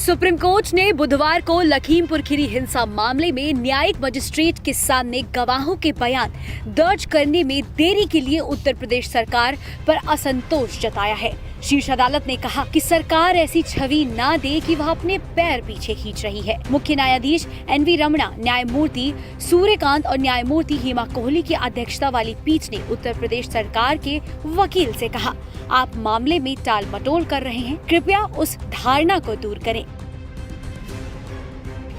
Supreme court ने बुधवार को लखीमपुर खीरी हिंसा मामले में न्यायिक मजिस्ट्रेट के सामने गवाहों के बयान दर्ज करने में देरी के लिए उत्तर प्रदेश सरकार पर असंतोष जताया है। शीर्ष अदालत ने कहा कि सरकार ऐसी छवि न दे कि वह अपने पैर पीछे खींच रही है। मुख्य न्यायाधीश एनवी रमणा, न्यायमूर्ति सूर्यकांत और न्यायमूर्ति हेमा कोहली की अध्यक्षता वाली पीठ ने उत्तर प्रदेश सरकार के वकील से कहा, आप मामले में टाल मटोल कर रहे हैं, कृपया उस धारणा को दूर करें।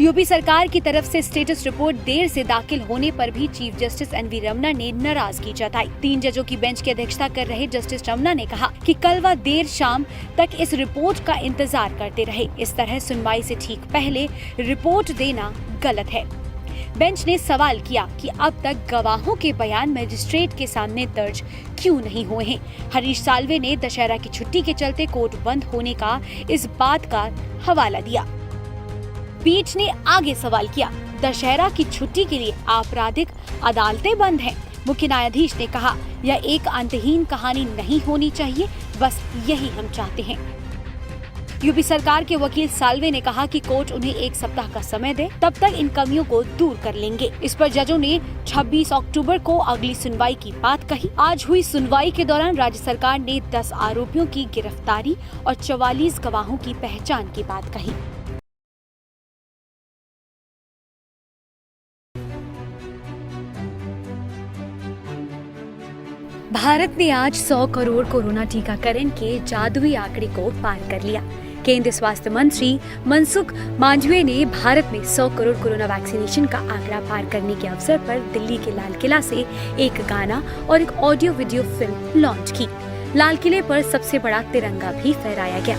यूपी सरकार की तरफ से स्टेटस रिपोर्ट देर से दाखिल होने पर भी चीफ जस्टिस एनवी रमणा ने नाराजगी जताई। 3 जजों की बेंच की अध्यक्षता कर रहे जस्टिस रमणा ने कहा कि कल वह देर शाम तक इस रिपोर्ट का इंतजार करते रहे। इस तरह सुनवाई से ठीक पहले रिपोर्ट देना गलत है। बेंच ने सवाल किया कि अब तक गवाहों के बयान मजिस्ट्रेट के सामने दर्ज क्यों नहीं हुए हैं। हरीश साल्वे ने दशहरा की छुट्टी के चलते कोर्ट बंद होने का इस बात का हवाला दिया। पीठ ने आगे सवाल किया, दशहरा की छुट्टी के लिए आपराधिक अदालतें बंद हैं। मुख्य न्यायाधीश ने कहा, यह एक अंतहीन कहानी नहीं होनी चाहिए, बस यही हम चाहते हैं। यूपी सरकार के वकील साल्वे ने कहा कि कोर्ट उन्हें 1 सप्ताह का समय दे, तब तक इन कमियों को दूर कर लेंगे। इस पर जजों ने 26 अक्टूबर को अगली सुनवाई की बात कही। आज हुई सुनवाई के दौरान राज्य सरकार ने 10 आरोपियों की गिरफ्तारी और 44 गवाहों की पहचान की बात कही। भारत ने आज 100 करोड़ कोरोना टीकाकरण के जादुई आंकड़े को पार कर लिया। केंद्रीय स्वास्थ्य मंत्री मनसुख मांडविया ने भारत में 100 करोड़ कोरोना वैक्सीनेशन का आंकड़ा पार करने के अवसर पर दिल्ली के लाल किला से एक गाना और एक ऑडियो वीडियो फिल्म लॉन्च की। लाल किले पर सबसे बड़ा तिरंगा भी फहराया गया।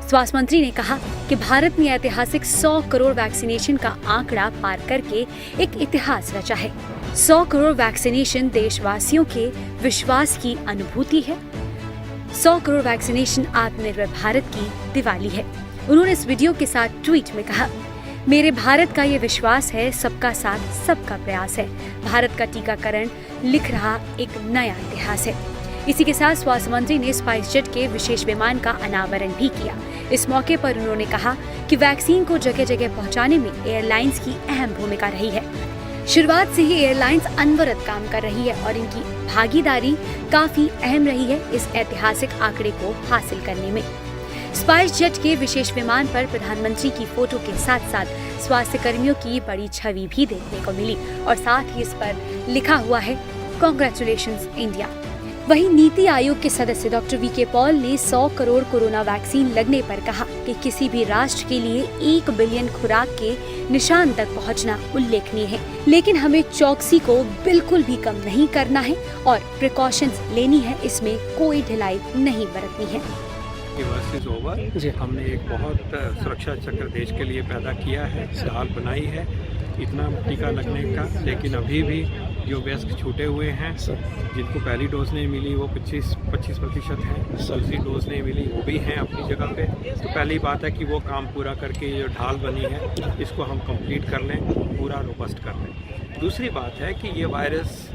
स्वास्थ्य मंत्री ने कहा कि भारत ने ऐतिहासिक 100 करोड़ वैक्सीनेशन का आंकड़ा पार करके एक इतिहास रचा है। 100 करोड़ वैक्सीनेशन देशवासियों के विश्वास की अनुभूति है। 100 करोड़ वैक्सीनेशन आत्मनिर्भर भारत की दिवाली है। उन्होंने इस वीडियो के साथ ट्वीट में कहा, मेरे भारत का ये विश्वास है, सबका साथ सबका प्रयास है। भारत का टीकाकरण लिख रहा एक नया इतिहास है। इसी के साथ स्वास्थ्य मंत्री ने स्पाइस जेट के विशेष विमान का अनावरण भी किया। इस मौके पर उन्होंने कहा कि वैक्सीन को जगह जगह पहुंचाने में एयरलाइंस की अहम भूमिका रही है। शुरुआत से ही एयरलाइंस अनवरत काम कर रही है और इनकी भागीदारी काफी अहम रही है इस ऐतिहासिक आंकड़े को हासिल करने में। स्पाइस जेट के विशेष विमान पर प्रधानमंत्री की फोटो के साथ साथ स्वास्थ्य कर्मियों की बड़ी छवि भी देखने को मिली और साथ ही इस पर लिखा हुआ है, कांग्रेचुलेशंस इंडिया। वहीं नीति आयोग के सदस्य डॉक्टर वी.के. पॉल ने 100 करोड़ कोरोना वैक्सीन लगने पर कहा कि किसी भी राष्ट्र के लिए 1 बिलियन खुराक के निशान तक पहुंचना उल्लेखनीय है, लेकिन हमें चौकसी को बिल्कुल भी कम नहीं करना है और प्रिकॉशंस लेनी है, इसमें कोई ढिलाई नहीं बरतनी है। हमने एक बहुत सुरक्षा चक्र देश के लिए पैदा किया है, ढाल बनाई है इतना टीका लगने का, लेकिन अभी भी जो वयस्क छूटे हुए हैं, जिनको पहली डोज नहीं मिली वो 25% हैं, दूसरी डोज नहीं मिली वो भी हैं अपनी जगह पे। तो पहली बात है कि वो काम पूरा करके ये जो ढाल बनी है इसको हम कंप्लीट कर लें, पूरा रोबस्ट कर लें। दूसरी बात है कि ये वायरस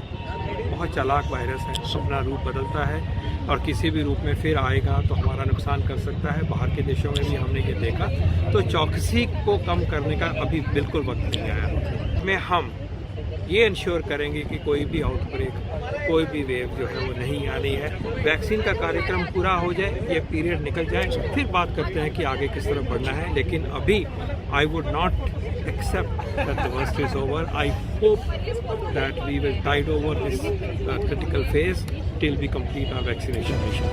बहुत चालाक वायरस है, अपना रूप बदलता है और किसी भी रूप में फिर आएगा तो हमारा नुकसान कर सकता है। बाहर के देशों में भी हमने ये देखा, तो चौकसी को कम करने का अभी बिल्कुल वक्त नहीं आया। में हम ये इंश्योर करेंगे कि कोई भी आउटब्रेक, कोई भी वेव जो है वो नहीं आनी है। वैक्सीन का कार्यक्रम पूरा हो जाए, ये पीरियड निकल जाए, फिर बात करते हैं कि आगे किस तरफ बढ़ना है। लेकिन अभी I would not accept that the worst is over. I hope that we will tide over this critical phase till we complete our vaccination mission.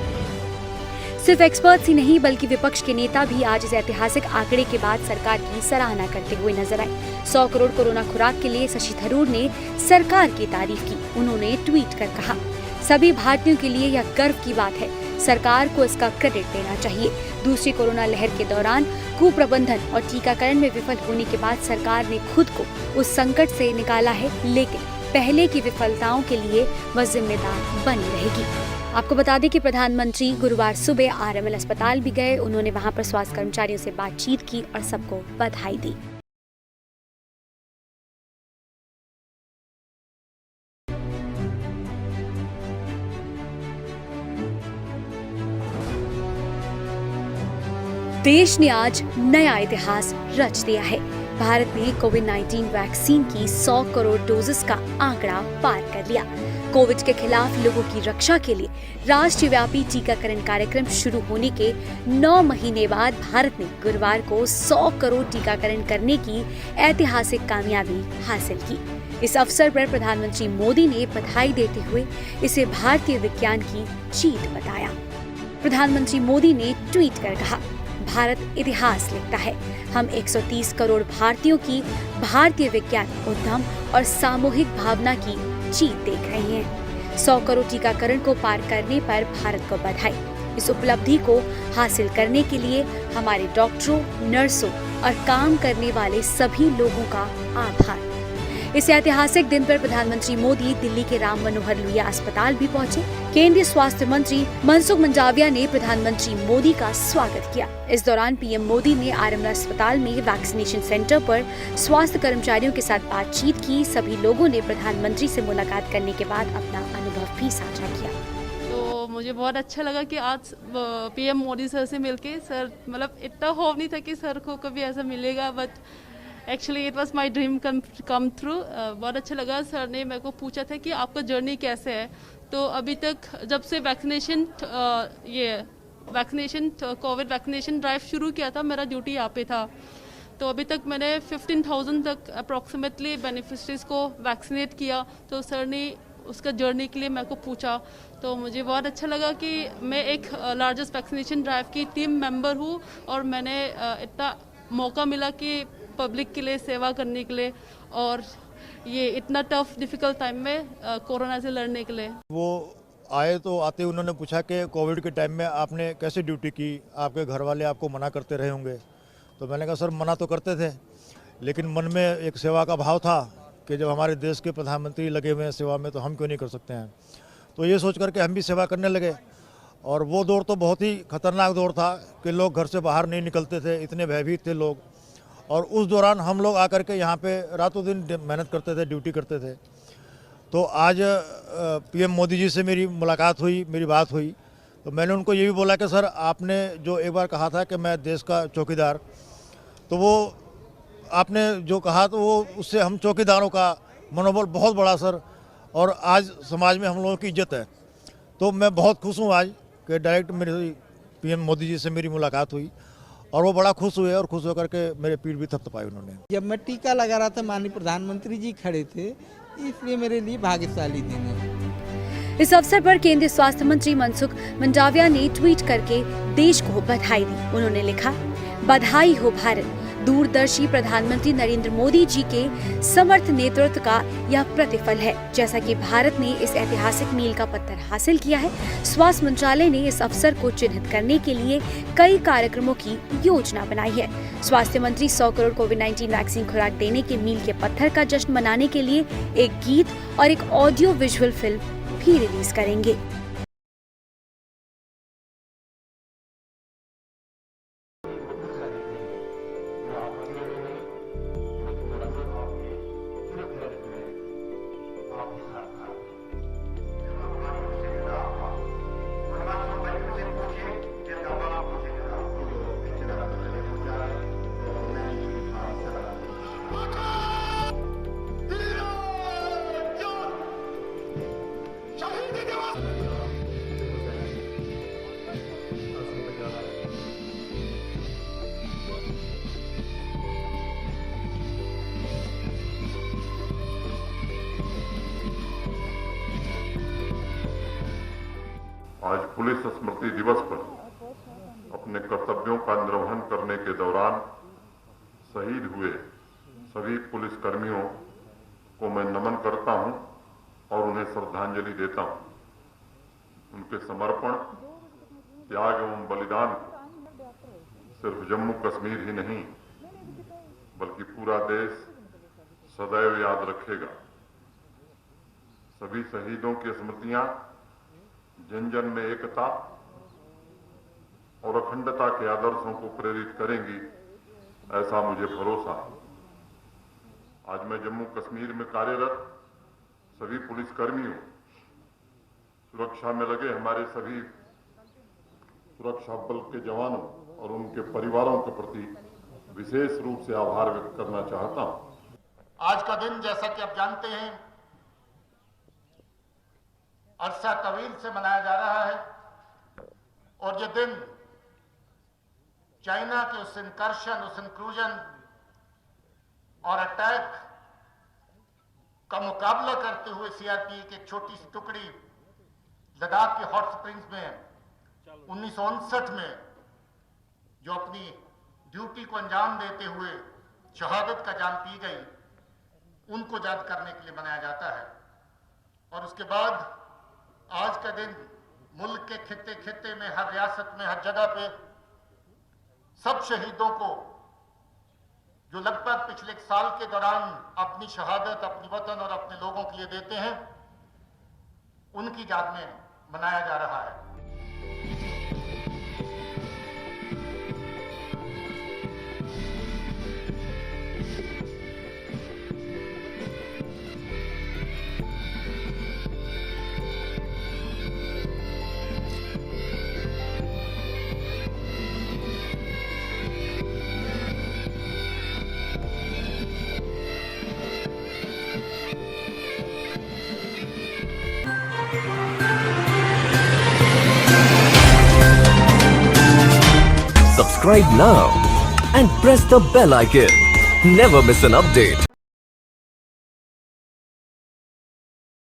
सिर्फ एक्सपर्ट्स ही नहीं बल्कि विपक्ष के नेता भी आज इस ऐतिहासिक आंकड़े के बाद सरकार की सराहना करते हुए नजर आए। 100 करोड़ कोरोना खुराक के लिए शशि थरूर ने सरकार की तारीफ की। उन्होंने ट्वीट कर कहा, सभी भारतीयों के लिए यह गर्व की बात है, सरकार को इसका क्रेडिट देना चाहिए। दूसरी कोरोना लहर के दौरान कुप्रबंधन और टीकाकरण में विफल होने के बाद सरकार ने खुद को उस संकट से निकाला है, लेकिन पहले की विफलताओं के लिए वह जिम्मेदार बनी रहेगी। आपको बता दें कि प्रधानमंत्री गुरुवार सुबह आरएमएल अस्पताल भी गए। उन्होंने वहां पर स्वास्थ्य कर्मचारियों से बातचीत की और सबको बधाई दी। देश ने आज नया इतिहास रच दिया है। भारत ने कोविड-19 वैक्सीन की 100 करोड़ डोजेस का आंकड़ा पार कर लिया। कोविड के खिलाफ लोगों की रक्षा के लिए राष्ट्रव्यापी टीकाकरण कार्यक्रम शुरू होने के 9 महीने बाद भारत ने गुरुवार को 100 करोड़ टीकाकरण करने की ऐतिहासिक कामयाबी हासिल की। इस अवसर पर प्रधानमंत्री मोदी ने बधाई देते हुए इसे भारतीय विज्ञान की जीत बताया। प्रधानमंत्री मोदी ने ट्वीट कर कहा, भारत इतिहास लिखता है। हम 130 करोड़ भारतीयों की भारतीय विज्ञान, उद्यम और सामूहिक भावना की जीत देख रहे हैं। 100 करोड़ टीकाकरण को पार करने पर भारत को बधाई। इस उपलब्धि को हासिल करने के लिए हमारे डॉक्टरों, नर्सों और काम करने वाले सभी लोगों का आभार। इस ऐतिहासिक दिन पर प्रधानमंत्री मोदी दिल्ली के राम मनोहर लोहिया अस्पताल भी पहुंचे। केंद्रीय स्वास्थ्य मंत्री मनसुख मंडाविया ने प्रधानमंत्री मोदी का स्वागत किया। इस दौरान पीएम मोदी ने आरएमएल अस्पताल में वैक्सीनेशन सेंटर पर स्वास्थ्य कर्मचारियों के साथ बातचीत की। सभी लोगों ने प्रधानमंत्री से मुलाकात करने के बाद अपना अनुभव भी साझा किया। तो मुझे बहुत अच्छा लगा कि आज पीएम मोदी सर से मिलके, सर मतलब इतना होप नहीं था कि सर को कभी ऐसा मिलेगा, but actually it was my dream come through. बहुत अच्छा लगा। सर ने मेरे को पूछा था कि आपका जर्नी कैसे है। तो अभी तक जब से कोविड वैक्सीनेशन ड्राइव शुरू किया था, मेरा ड्यूटी यहाँ पे था। तो अभी तक मैंने 15,000 तक अप्रॉक्सीमेटली बेनिफिशरीज को वैक्सीनेट किया। तो सर ने उसका जर्नी के लिए मेरे को पूछा, तो मुझे बहुत अच्छा लगा कि मैं एक लार्जेस्ट वैक्सीनेशन ड्राइव की टीम मेंबर हूँ और मैंने इतना मौका मिला कि पब्लिक के लिए सेवा करने के लिए और ये इतना टफ डिफिकल्ट टाइम में कोरोना से लड़ने के लिए। वो आए तो आते उन्होंने पूछा कि कोविड के टाइम में आपने कैसे ड्यूटी की, आपके घर वाले आपको मना करते रहे होंगे। तो मैंने कहा सर मना तो करते थे, लेकिन मन में एक सेवा का भाव था कि जब हमारे देश के प्रधानमंत्री लगे हुए हैं सेवा में तो हम क्यों नहीं कर सकते हैं। तो ये सोच करके हम भी सेवा करने लगे। और वो दौर तो बहुत ही खतरनाक दौर था कि लोग घर से बाहर नहीं निकलते थे, इतने भयभीत थे लोग। और उस दौरान हम लोग आकर के यहाँ पे रातों दिन मेहनत करते थे, ड्यूटी करते थे। तो आज पीएम मोदी जी से मेरी मुलाकात हुई, मेरी बात हुई, तो मैंने उनको ये भी बोला कि सर आपने जो एक बार कहा था कि मैं देश का चौकीदार, तो वो आपने जो कहा तो वो उससे हम चौकीदारों का मनोबल बहुत बड़ा सर, और आज समाज में हम लोगों की इज्जत है। तो मैं बहुत खुश हूँ आज कि डायरेक्ट मेरी पीएम मोदी जी से मेरी मुलाकात हुई और वो बड़ा खुश हुए और खुश होकर के मेरे पीठ भी थपथपाई उन्होंने। जब मैं टीका लगा रहा था, माननीय प्रधानमंत्री जी खड़े थे, इसलिए मेरे लिए भाग्यशाली दिन है। इस अवसर पर केंद्रीय स्वास्थ्य मंत्री मनसुख मंडाविया ने ट्वीट करके देश को बधाई दी। उन्होंने लिखा, बधाई हो भारत, दूरदर्शी प्रधानमंत्री नरेंद्र मोदी जी के समर्थ नेतृत्व का यह प्रतिफल है। जैसा कि भारत ने इस ऐतिहासिक मील का पत्थर हासिल किया है, स्वास्थ्य मंत्रालय ने इस अवसर को चिन्हित करने के लिए कई कार्यक्रमों की योजना बनाई है। स्वास्थ्य मंत्री 100 करोड़ कोविड-19 वैक्सीन खुराक देने के मील के पत्थर का जश्न मनाने के लिए एक गीत और एक ऑडियो विजुअल फिल्म भी रिलीज करेंगे। आज पुलिस स्मृति दिवस पर अपने कर्तव्यों का निर्वहन करने के दौरान शहीद हुए सभी पुलिस कर्मियों को मैं नमन करता हूं और उन्हें श्रद्धांजलि देता हूं। उनके समर्पण, त्याग एवं बलिदान सिर्फ जम्मू कश्मीर ही नहीं बल्कि पूरा देश सदैव याद रखेगा। सभी शहीदों की स्मृतियां जन जन में एकता और अखंडता के आदर्शों को प्रेरित करेंगी, ऐसा मुझे भरोसा है। आज मैं जम्मू कश्मीर में कार्यरत सभी पुलिसकर्मियों, सुरक्षा में लगे हमारे सभी सुरक्षा बल के जवानों और उनके परिवारों के प्रति विशेष रूप से आभार व्यक्त करना चाहता हूं। आज का दिन जैसा कि आप जानते हैं अरसा तवील से मनाया जा रहा है और ये दिन चाइना के उस इंकर्शन, उस इंक्लूजन और अटैक का मुकाबला करते हुए सीआरपी की एक छोटी सी टुकड़ी लद्दाख के हॉट स्प्रिंग्स में 1959 में जो अपनी ड्यूटी को अंजाम देते हुए शहादत का जाम पी गई, उनको याद करने के लिए मनाया जाता है। और उसके बाद आज का दिन मुल्क के खित्ते खित्ते में, हर रियासत में, हर जगह पे सब शहीदों को जो लगभग पिछले एक साल के दौरान अपनी शहादत अपनी वतन और अपने लोगों के लिए देते हैं, उनकी याद में मनाया जा रहा है। Subscribe now and press the bell icon. Never miss an update.